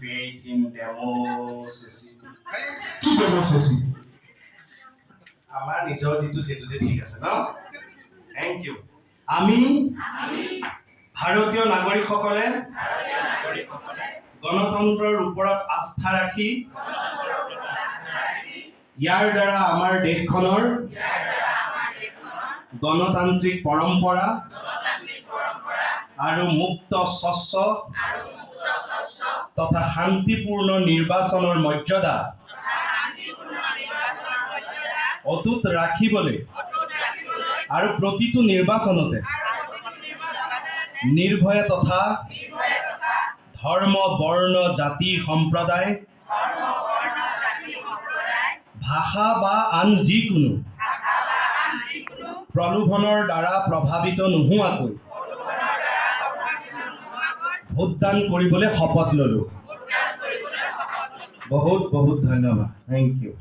faith in democracy. কি ডেমোক্ৰেসি? আমাৰ নিজৰ যিটো সেইটোতে ঠিক আছে ন? Thank you. আমি ভাৰতীয় নাগৰিকসকলে গণতন্ত্ৰৰ ওপৰত আস্থা ৰাখি ইয়াৰ দ্বাৰা আমাৰ দেশখনৰ গণতান্ত্ৰিক পৰম্পৰা আৰু মুক্ত স্বচ্ছ তথা শান্তিপূৰ্ণ নিৰ্বাচনৰ মৰ্যাদা অটুট ৰাখিবলৈ আৰু প্ৰতিটো নিৰ্বাচনতে নিৰ্ভয়ে তথা ধৰ্ম বৰ্ণ জাতি সম্প্ৰদায় ভাষা বা আন যিকোনো প্ৰলোভনৰ দ্বাৰা প্ৰভাৱিত নোহোৱাকৈ ভোটদান কৰিবলৈ শপত ল'লো। বহুত বহুত ধন্যবাদ। Thank U.